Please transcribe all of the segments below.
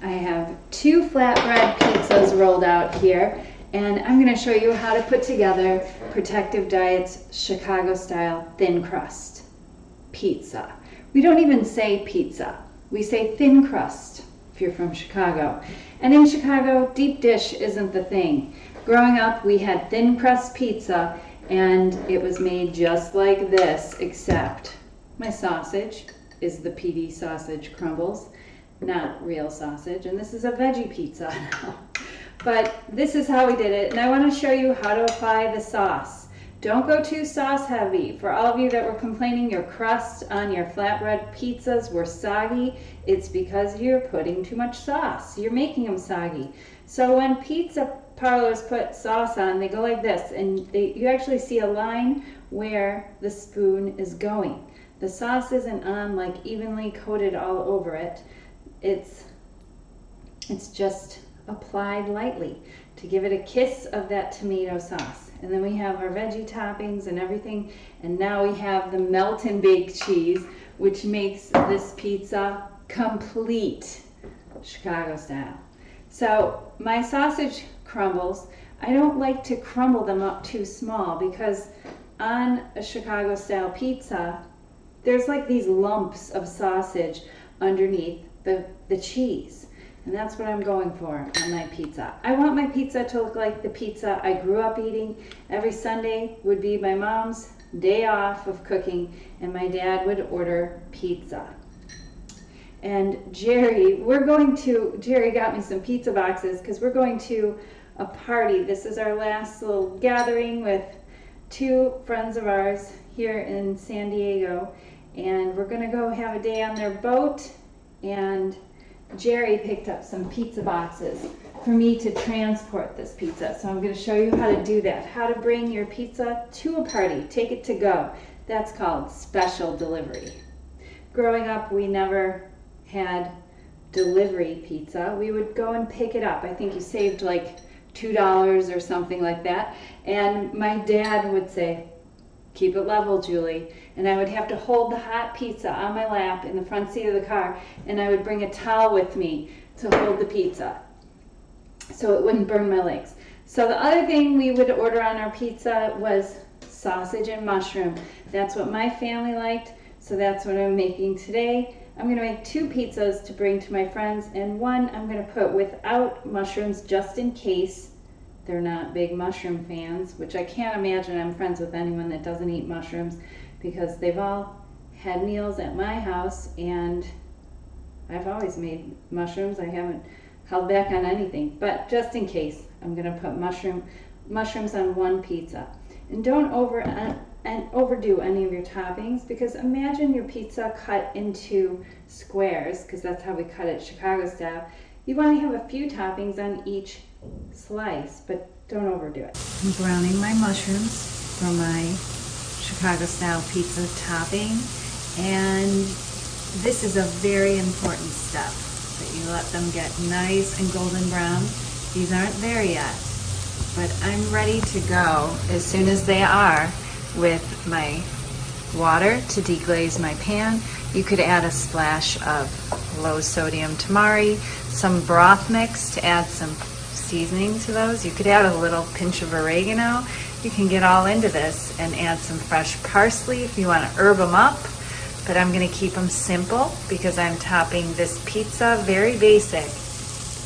I have 2 flatbread pizzas rolled out here, and I'm going to show you how to put together Protective Diet's Chicago style thin crust pizza. We don't even say pizza, we say thin crust if you're from Chicago. And in Chicago, deep dish isn't the thing. Growing up, we had thin crust pizza, and it was made just like this, except my sausage is the PD sausage crumbles, not real sausage, and this is a veggie pizza now. But this is how we did it, and I want to show you how to apply the sauce. Don't go too sauce heavy. For all of you that were complaining your crust on your flatbread pizzas were soggy, it's because you're putting too much sauce. You're making them soggy. So when pizza parlors put sauce on, they go like this, and you actually see a line where the spoon is going. The sauce isn't on like evenly coated all over it. It's just applied lightly to give it a kiss of that tomato sauce. And then we have our veggie toppings and everything. And now we have the Melt Bake Cheese, which makes this pizza complete Chicago style. So my sausage crumbles, I don't like to crumble them up too small because on a Chicago style pizza, there's like these lumps of sausage underneath the cheese. And that's what I'm going for on my pizza. I want my pizza to look like the pizza I grew up eating. Every Sunday would be my mom's day off of cooking, and my dad would order pizza. And Jerry got me some pizza boxes because we're going to a party. This is our last little gathering with 2 friends of ours here in San Diego, and we're gonna go have a day on their boat, and Jerry picked up some pizza boxes for me to transport this pizza. So I'm going to show you how to do that, how to bring your pizza to a party, take it to go. That's called special delivery. Growing up, we never had delivery pizza. We would go and pick it up. I think you saved like $2 or something like that. And my dad would say, "Keep it level, Julie." And I would have to hold the hot pizza on my lap in the front seat of the car, and I would bring a towel with me to hold the pizza so it wouldn't burn my legs. So the other thing we would order on our pizza was sausage and mushroom. That's what my family liked, so that's what I'm making today. I'm going to make 2 pizzas to bring to my friends, and one I'm going to put without mushrooms just in case they're not big mushroom fans, which I can't imagine I'm friends with anyone that doesn't eat mushrooms, because they've all had meals at my house, and I've always made mushrooms. I haven't held back on anything, but just in case, I'm going to put mushrooms on one pizza. And don't overdo any of your toppings, because imagine your pizza cut into squares, because that's how we cut it Chicago style. You want to have a few toppings on each slice, but don't overdo it. I'm browning my mushrooms for my Chicago style pizza topping, and this is a very important step, that you let them get nice and golden brown. These aren't there yet, but I'm ready to go as soon as they are with my water to deglaze my pan. You could add a splash of low sodium tamari, some broth mix to add some seasoning to those. You could add a little pinch of oregano. You can get all into this and add some fresh parsley if you want to herb them up, but I'm going to keep them simple because I'm topping this pizza very basic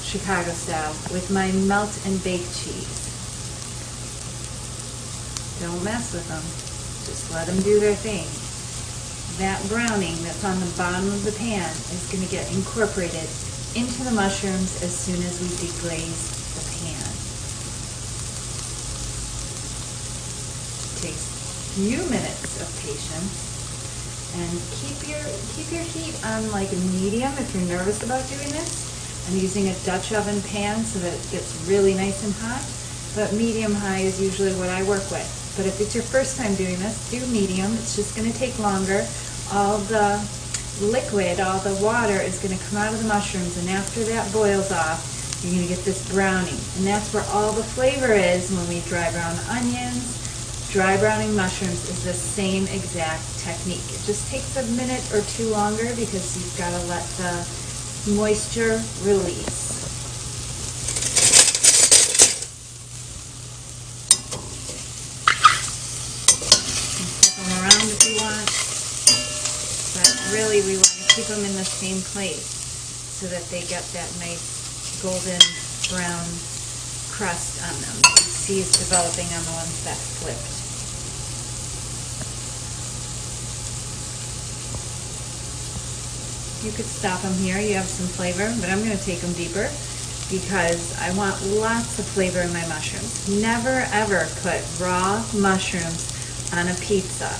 Chicago style with my Melt Bake Cheese. Don't mess with them, just let them do their thing. That browning that's on the bottom of the pan is going to get incorporated into the mushrooms as soon as we deglaze the pan. It takes a few minutes of patience, and keep your heat on like a medium if you're nervous about doing this. I'm using a Dutch oven pan so that it gets really nice and hot, but medium-high is usually what I work with. But if it's your first time doing this, do medium. It's just going to take longer. All the liquid, all the water is going to come out of the mushrooms, and after that boils off, you're going to get this browning. And that's where all the flavor is when we dry brown onions. Dry browning mushrooms is the same exact technique. It just takes a minute or 2 longer because you've got to let the moisture release. Flip them around if you want, but really we want to keep them in the same place so that they get that nice golden brown crust on them. You see it's developing on the ones that flipped. You could stop them here, you have some flavor, but I'm going to take them deeper because I want lots of flavor in my mushrooms. Never ever put raw mushrooms on a pizza,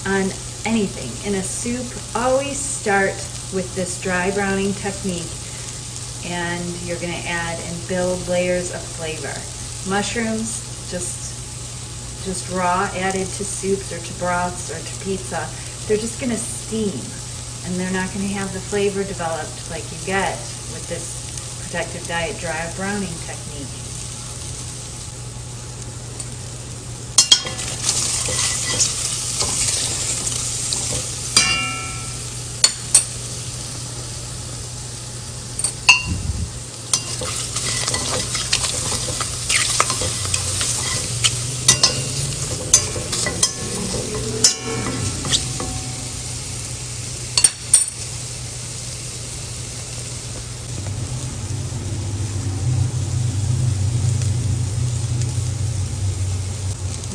on anything. In a soup, always start with this dry browning technique, and you're going to add and build layers of flavor. Mushrooms, just raw, added to soups or to broths or to pizza, they're just going to steam. And they're not going to have the flavor developed like you get with this protective diet dry browning technique.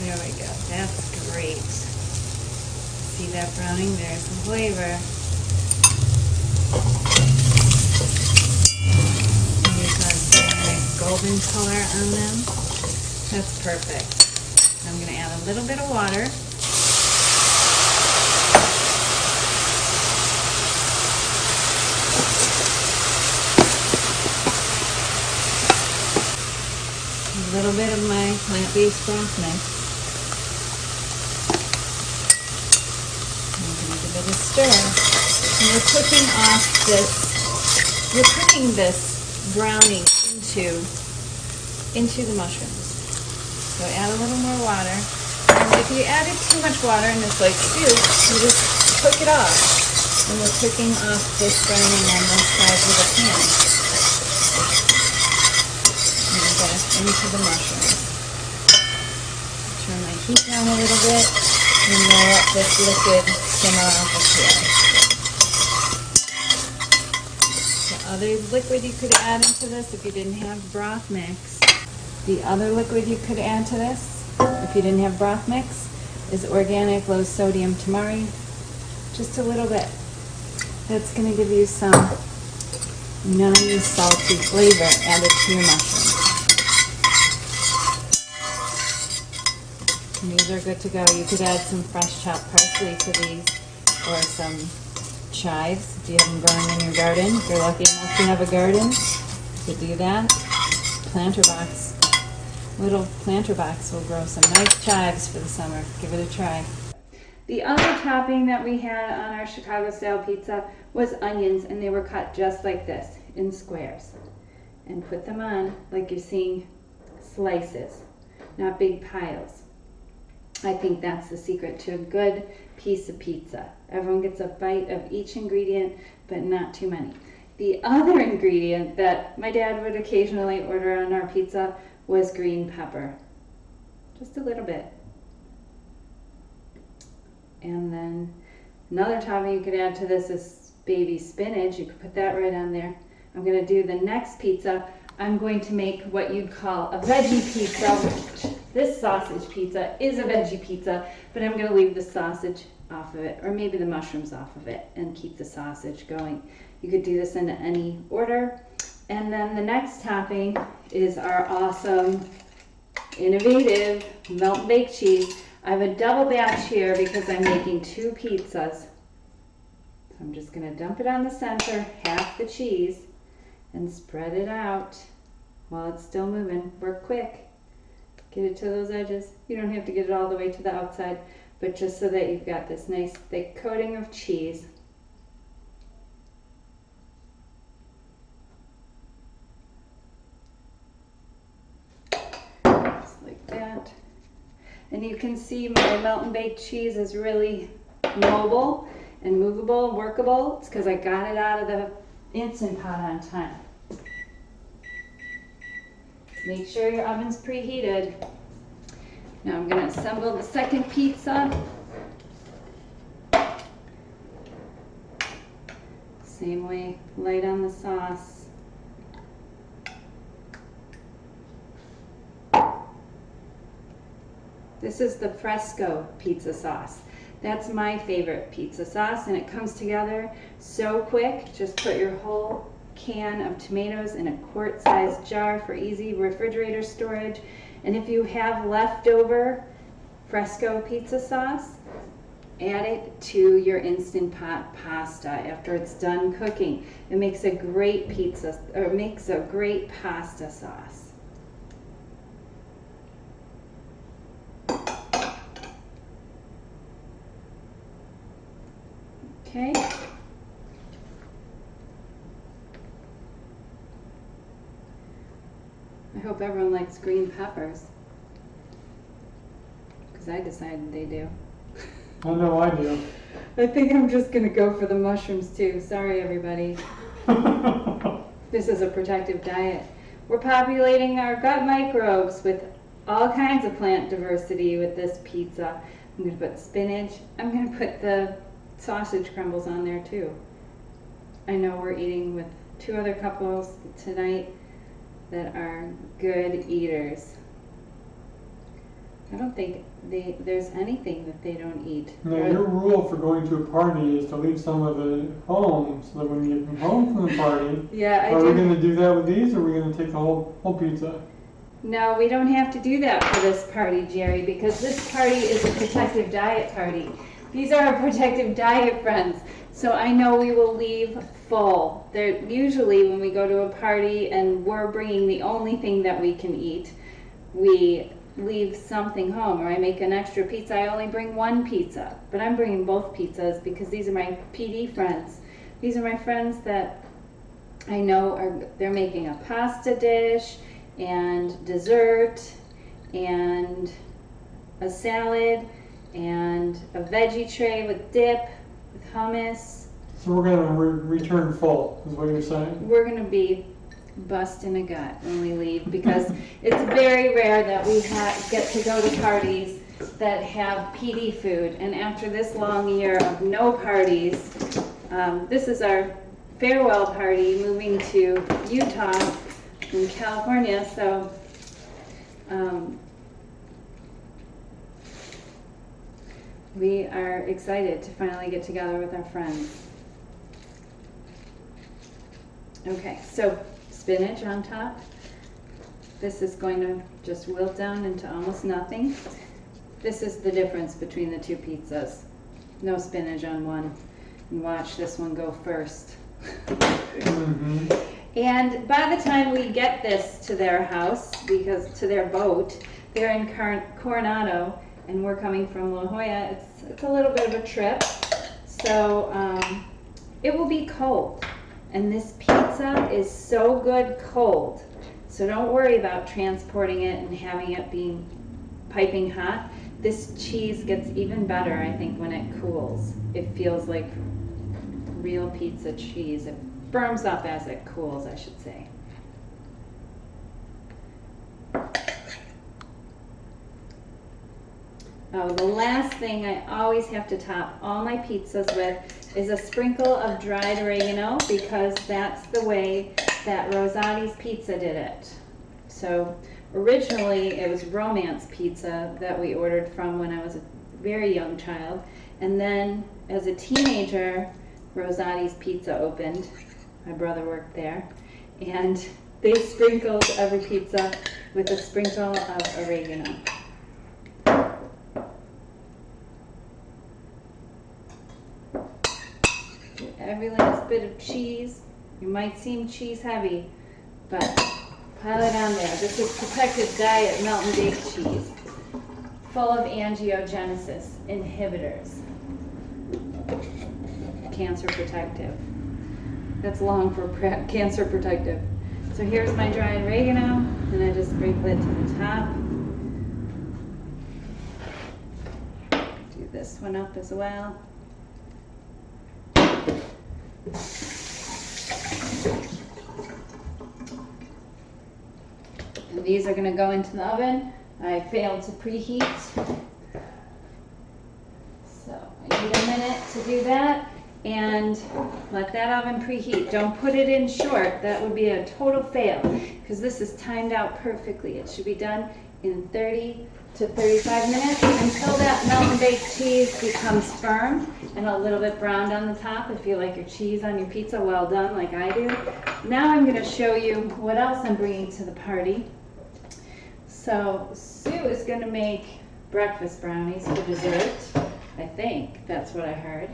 There we go. That's great. See that browning? There's some flavor. These are a nice golden color on them. That's perfect. I'm going to add a little bit of water. A little bit of my plant-based broth mix. Give it a stir. And we're cooking off this, we're cooking this browning into the mushrooms. So add a little more water. And if you added too much water and it's like soup, you just cook it off. And we're cooking off this browning on both sides of the pan. And get into the mushrooms. Turn my heat down a little bit and roll up this liquid simmer off of here. The other liquid you could add into this if you didn't have broth mix, the other liquid you could add to this if you didn't have broth mix is organic low sodium tamari. Just a little bit. That's going to give you some non-salty flavor added to your mushrooms. And these are good to go. You could add some fresh chopped parsley to these, or some chives if you have them growing in your garden. If you're lucky enough to have a garden, you could do that. Planter box, little planter box will grow some nice chives for the summer. Give it a try. The other topping that we had on our Chicago style pizza was onions, and they were cut just like this in squares. And put them on like you're seeing slices, not big piles. I think that's the secret to a good piece of pizza. Everyone gets a bite of each ingredient, but not too many. The other ingredient that my dad would occasionally order on our pizza was green pepper. Just a little bit. And then another topping you could add to this is baby spinach. You could put that right on there. I'm going to do the next pizza. I'm going to make what you'd call a veggie pizza, which this sausage pizza is a veggie pizza, but I'm going to leave the sausage off of it, or maybe the mushrooms off of it, and keep the sausage going. You could do this in any order. And then the next topping is our awesome, innovative Melt Bake Cheese. I have a double batch here because I'm making 2 pizzas. So I'm just going to dump it on the center, half the cheese, and spread it out while it's still moving. Work quick. Get it to those edges. You don't have to get it all the way to the outside, but just so that you've got this nice thick coating of cheese. Just like that. And you can see my Melt and Bake Cheese is really mobile and movable and workable. It's because I got it out of the Instant Pot on time. Make sure your oven's preheated. Now I'm gonna assemble the second pizza. Same way, light on the sauce. This is the Fresco pizza sauce. That's my favorite pizza sauce, and it comes together so quick. Just put your whole can of tomatoes in a quart-sized jar for easy refrigerator storage. And if you have leftover Fresco pizza sauce, add it to your Instant Pot pasta after it's done cooking. It makes a great pizza, or it makes a great pasta sauce. Okay. I hope everyone likes green peppers, because I decided they do. I know I do. I think I'm just gonna go for the mushrooms too. Sorry, everybody. This is a protective diet. We're populating our gut microbes with all kinds of plant diversity with this pizza. I'm gonna put spinach. I'm gonna put the sausage crumbles on there too. I know we're eating with two other couples tonight that are good eaters. I don't think there's anything that they don't eat. No, your rule for going to a party is to leave some of it home, so that when you come home from the party, Yeah, I are do. we going to do that with these, or are we going to take the whole pizza? No, we don't have to do that for this party, Jerry, because this party is a protective diet party. These are our protective diet friends. So I know we will leave full. They're usually when we go to a party and we're bringing the only thing that we can eat, we leave something home, or I make an extra pizza. I only bring one pizza, but I'm bringing both pizzas because these are my PD friends. These are my friends that I know they're making a pasta dish and dessert and a salad and a veggie tray with dip, with hummus. So we're going to return full, is what you're saying? We're going to be busting a gut when we leave, because it's very rare that we get to go to parties that have PD food. And after this long year of no parties, this is our farewell party moving to Utah from California. So we are excited to finally get together with our friends. Okay, so spinach on top. This is going to just wilt down into almost nothing. This is the difference between the two pizzas. No spinach on one. And watch this one go first. Mm-hmm. And by the time we get this to their house, because to their boat, they're in Coronado, and we're coming from La Jolla. It's a little bit of a trip, so it will be cold. And this pizza is so good cold, so don't worry about transporting it and having it being piping hot. This cheese gets even better, I think, when it cools. It feels like real pizza cheese. It firms up as it cools, I should say. Oh, the last thing I always have to top all my pizzas with is a sprinkle of dried oregano, because that's the way that Rosati's Pizza did it. So originally it was Romance Pizza that we ordered from when I was a very young child. And then as a teenager, Rosati's Pizza opened. My brother worked there. And they sprinkled every pizza with a sprinkle of oregano. Every last bit of cheese. You might seem cheese heavy, but pile it on there. This is protective diet Melt Bake Cheese, full of angiogenesis inhibitors. Cancer protective. That's long for cancer protective. So here's my dried oregano, and I just sprinkle it to the top. Do this one up as well. And these are gonna go into the oven. I failed to preheat. So I need a minute to do that and let that oven preheat. Don't put it in short, that would be a total fail because this is timed out perfectly. It should be done in 30 to 35 minutes until that melt bake cheese becomes firm and a little bit browned on the top. If you like your cheese on your pizza well done like I do. Now I'm going to show you what else I'm bringing to the party. So Sue is going to make breakfast brownies for dessert. I think that's what I heard.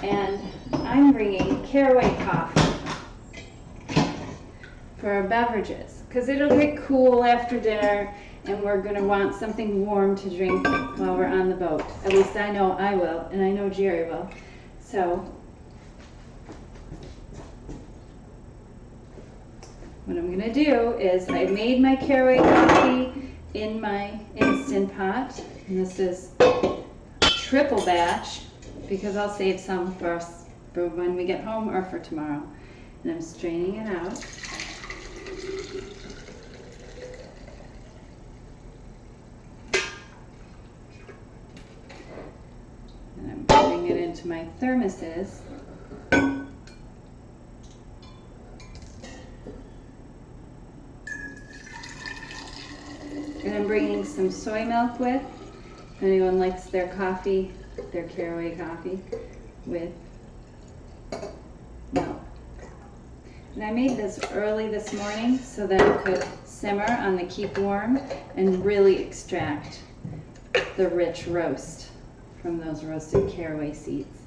And I'm bringing caraway coffee for our beverages because it'll get cool after dinner and we're going to want something warm to drink while we're on the boat. At least I know I will, and I know Jerry will. So what I'm going to do is I made my caraway coffee in my Instant Pot, and this is triple batch because I'll save some for us for when we get home or for tomorrow. And I'm straining it out. And I'm putting it into my thermoses. And I'm bringing some soy milk with. If anyone likes their coffee, their caraway coffee, with milk. And I made this early this morning so that it could simmer on the keep warm and really extract the rich roast from those roasted caraway seeds.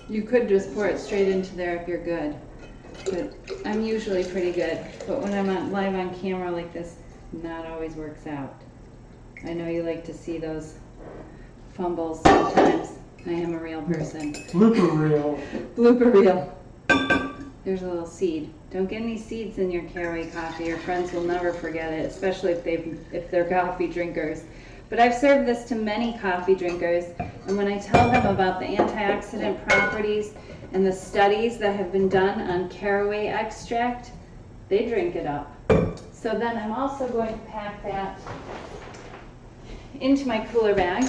You could just pour it straight into there if you're good, but I'm usually pretty good. But when I'm live on camera like this, not always works out. I know you like to see those fumbles sometimes. I am a real person. Blooper reel. Blooper reel. There's a little seed. Don't get any seeds in your caraway coffee. Your friends will never forget it, especially if they're coffee drinkers. But I've served this to many coffee drinkers, and when I tell them about the antioxidant properties and the studies that have been done on caraway extract, they drink it up. So then I'm also going to pack that into my cooler bag.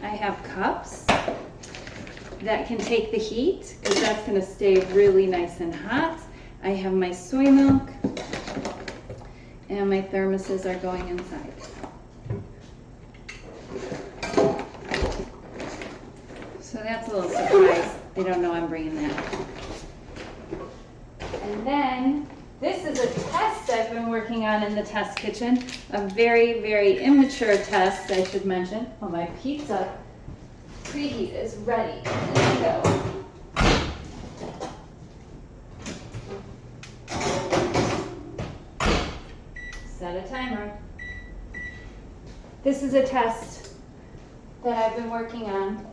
I have cups that can take the heat because that's going to stay really nice and hot. I have my soy milk and my thermoses are going inside. So that's a little surprise. They don't know I'm bringing that. And then this is a test I've been working on in the test kitchen. A very, very immature test, I should mention. Well, my pizza preheat is ready. There we go. Set a timer. This is a test that I've been working on.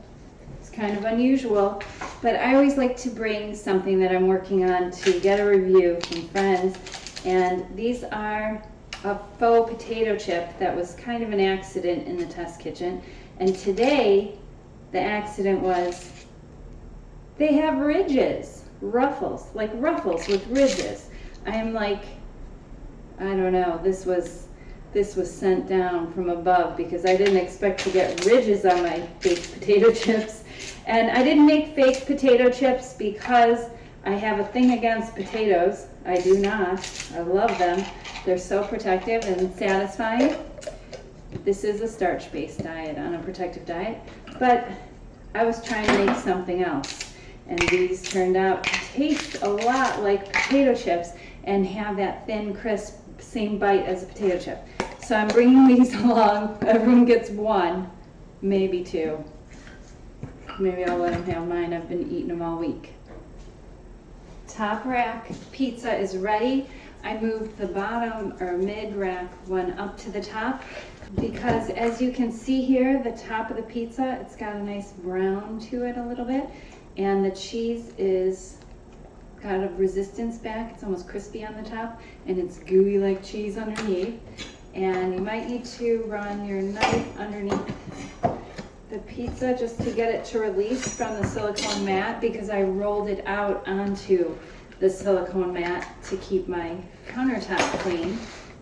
It's kind of unusual, but I always like to bring something that I'm working on to get a review from friends. And these are a faux potato chip that was kind of an accident in the test kitchen. And today, the accident was they have ridges, ruffles, like ruffles with ridges. I am like, I don't know, this was sent down from above because I didn't expect to get ridges on my baked potato chips. And I didn't make fake potato chips because I have a thing against potatoes. I do not. I love them. They're so protective and satisfying. This is a starch-based diet, on a protective diet. But I was trying to make something else. And these turned out to taste a lot like potato chips and have that thin, crisp, same bite as a potato chip. So I'm bringing these along. Everyone gets one, maybe two. Maybe I'll let them have mine. I've been eating them all week. Top rack pizza is ready. I moved the bottom or mid rack one up to the top because as you can see here, the top of the pizza, it's got a nice brown to it a little bit. And the cheese is got a resistance back. It's almost crispy on the top and it's gooey like cheese underneath. And you might need to run your knife underneath the pizza just to get it to release from the silicone mat because I rolled it out onto the silicone mat to keep my countertop clean.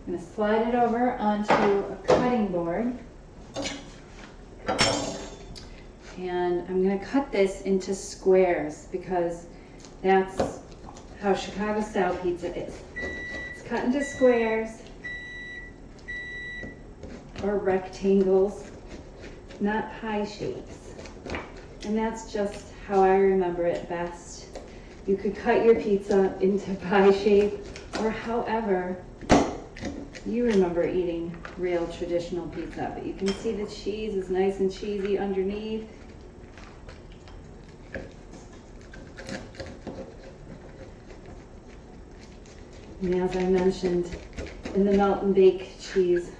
I'm going to slide it over onto a cutting board. And I'm going to cut this into squares because that's how Chicago style pizza is. It's cut into squares or rectangles, not pie shapes. And that's just how I remember it best. You could cut your pizza into pie shape or however you remember eating real traditional pizza. But you can see the cheese is nice and cheesy underneath. And as I mentioned in the Melt Bake Cheeze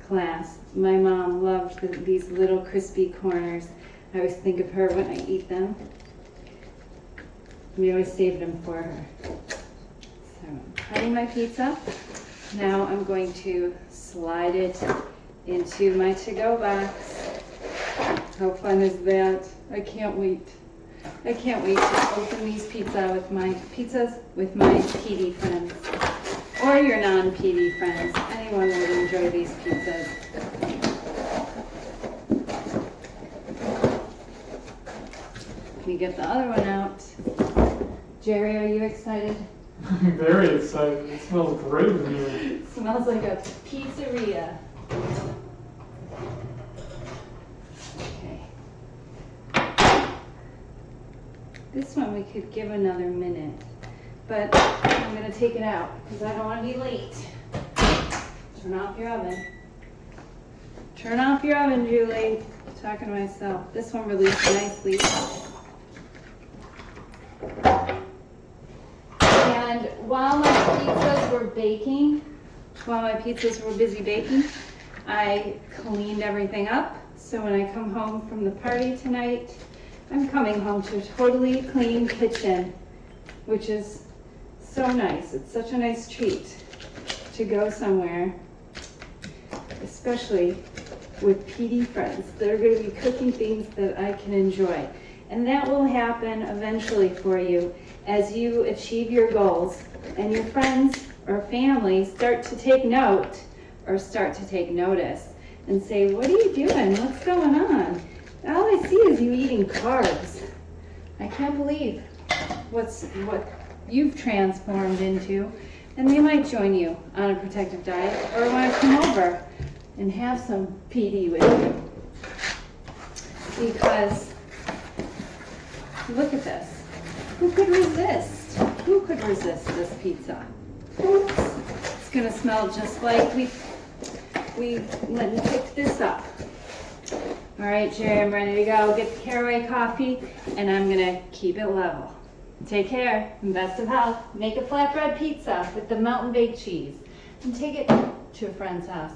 class, my mom loved these little crispy corners. I always think of her when I eat them. We always saved them for her. So I'm cutting my pizza. Now I'm going to slide it into my to-go box. How fun is that? I can't wait. I can't wait to open these pizzas with my PD friends. Or your non-PD friends. Anyone would enjoy these pizzas. Can you get the other one out? Jerry, are you excited? I'm very excited. It smells great in here. It smells like a pizzeria. Okay. This one we could give another minute, but I'm going to take it out because I don't want to be late. Turn off your oven. Turn off your oven, Julie. I'm talking to myself. This one released nicely. And while my pizzas were baking, while my pizzas were busy baking, I cleaned everything up. So when I come home from the party tonight, I'm coming home to a totally clean kitchen, which is so nice. It's such a nice treat to go somewhere, especially with PD friends. They're going to be cooking things that I can enjoy. And that will happen eventually for you as you achieve your goals and your friends or family start to take note or start to take notice and say, what are you doing? What's going on? All I see is you eating carbs. I can't believe what you've transformed into. And they might join you on a protective diet or want to come over and have some PD with you. Because look at this. Who could resist? Who could resist this pizza? Oops. It's gonna smell just like we went and picked this up. All right, Jerry, I'm ready to go. Get the caraway coffee, and I'm gonna keep it level. Take care and best of health. Make a flatbread pizza with the Melt Bake Cheese and take it to a friend's house.